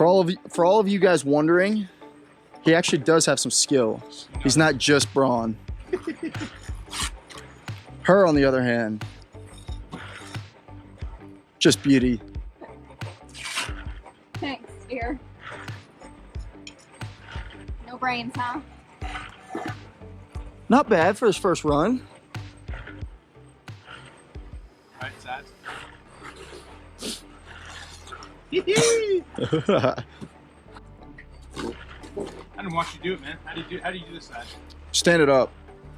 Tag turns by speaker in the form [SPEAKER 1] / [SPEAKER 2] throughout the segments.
[SPEAKER 1] For all of you guys wondering, he actually does have some skill. He's not just brawn. Her, on the other hand, just beauty.
[SPEAKER 2] Thanks, dear. No brains, huh?
[SPEAKER 1] Not bad for his first run.
[SPEAKER 3] Right, Saz? I didn't watch you do it, man. How do you do this side?
[SPEAKER 1] Stand it up.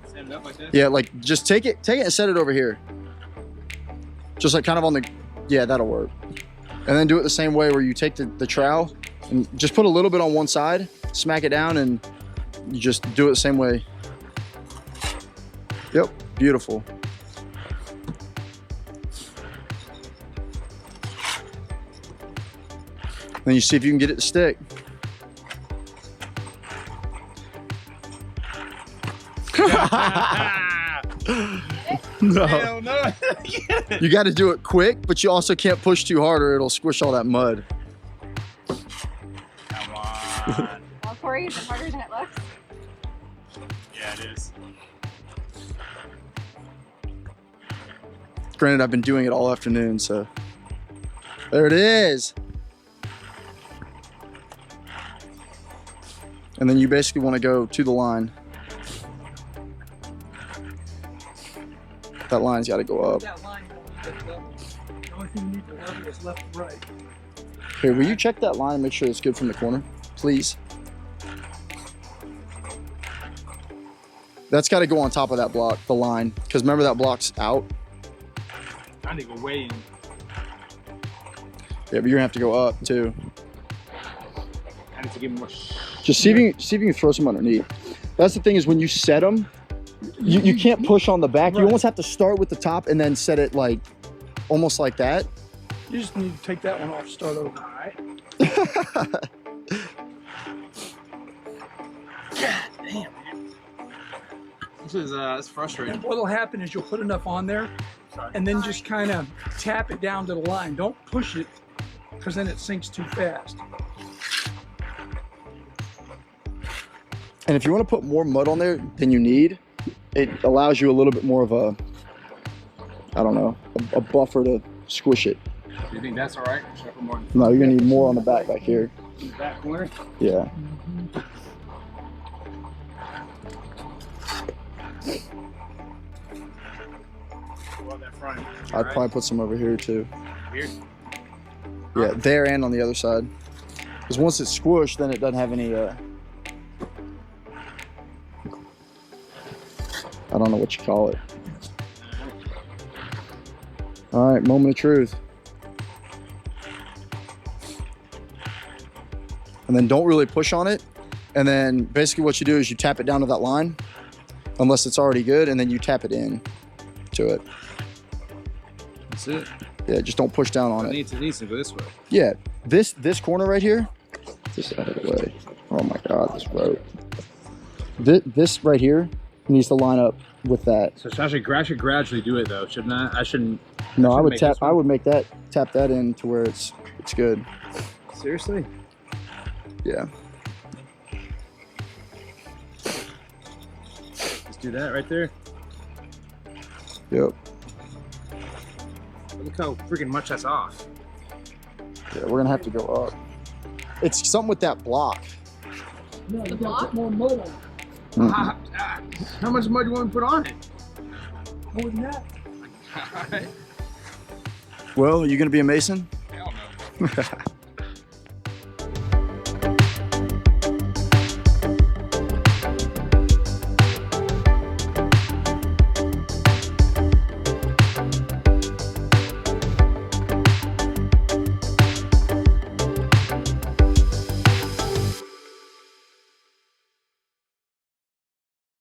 [SPEAKER 3] Stand it up like this?
[SPEAKER 1] Yeah, like just take it and set it over here. Just like kind of on the, yeah, that'll work. And then do it the same way where you take the trowel and just put a little bit on one side, smack it down, and you just do it the same way. Yep, beautiful. Then you see if you can get it to stick. No.
[SPEAKER 3] Hell no.
[SPEAKER 1] You got to do it quick, but you also can't push too hard or it'll squish all that mud.
[SPEAKER 3] Come on.
[SPEAKER 2] Well, Corey, is it harder than it looks?
[SPEAKER 3] Yeah, it is.
[SPEAKER 1] Granted, I've been doing it all afternoon, so. There it is. And then you basically want to go to the line. That line's got to go up.
[SPEAKER 4] That line don't need to level. The only thing you need to level is left and right.
[SPEAKER 1] Here, will you check that line and make sure it's good from the corner, please? That's got to go on top of that block, the line, because remember that block's out.
[SPEAKER 3] I need to go way in.
[SPEAKER 1] Yeah, but you're gonna have to go up too.
[SPEAKER 3] I need to get more.
[SPEAKER 1] Just see if you can throw some underneath. That's the thing is when you set them, you can't push on the back.
[SPEAKER 4] Right.
[SPEAKER 1] You almost have to start with the top and then set it like, almost like that.
[SPEAKER 4] You just need to take that one off, start over. All right.
[SPEAKER 3] God damn, man. This is it's frustrating.
[SPEAKER 4] And what'll happen is you'll put enough on there, and then just kind of tap it down to the line. Don't push it, because then it sinks too fast.
[SPEAKER 1] And if you want to put more mud on there than you need, it allows you a little bit more of a, I don't know, a buffer to squish it.
[SPEAKER 3] Do you think that's all right? Should I put more in
[SPEAKER 1] No, you're gonna need more on the back here.
[SPEAKER 3] the back corner?
[SPEAKER 1] Yeah.
[SPEAKER 3] What about that front?
[SPEAKER 1] I'd probably put some over here too.
[SPEAKER 3] Here?
[SPEAKER 1] Yeah, there and on the other side. Because once it's squished, then it doesn't have any, I don't know what you call it. All right, moment of truth. And then don't really push on it. And then basically what you do is you tap it down to that line, unless it's already good, and then you tap it in to it.
[SPEAKER 3] That's it.
[SPEAKER 1] Yeah, just don't push down on
[SPEAKER 3] It
[SPEAKER 1] it.
[SPEAKER 3] needs to go this way.
[SPEAKER 1] Yeah, this corner right here, just out of the way. Oh my God, this rope. This right here needs to line up with that.
[SPEAKER 3] So I should gradually do it though, shouldn't I? I shouldn't.
[SPEAKER 1] No, I
[SPEAKER 3] shouldn't
[SPEAKER 1] would
[SPEAKER 3] make
[SPEAKER 1] tap.
[SPEAKER 3] this one.
[SPEAKER 1] I would make that tap that in to where it's good.
[SPEAKER 3] Seriously?
[SPEAKER 1] Yeah.
[SPEAKER 3] Let's do that right there.
[SPEAKER 1] Yep.
[SPEAKER 3] Look how freaking much that's off.
[SPEAKER 1] Yeah, we're gonna have to go up. It's something with that block.
[SPEAKER 4] No, you gotta put more mud on it.
[SPEAKER 3] How much mud do you want to put on it?
[SPEAKER 4] More than that.
[SPEAKER 3] Alright.
[SPEAKER 1] Well, are you gonna be a mason?
[SPEAKER 3] Hell no.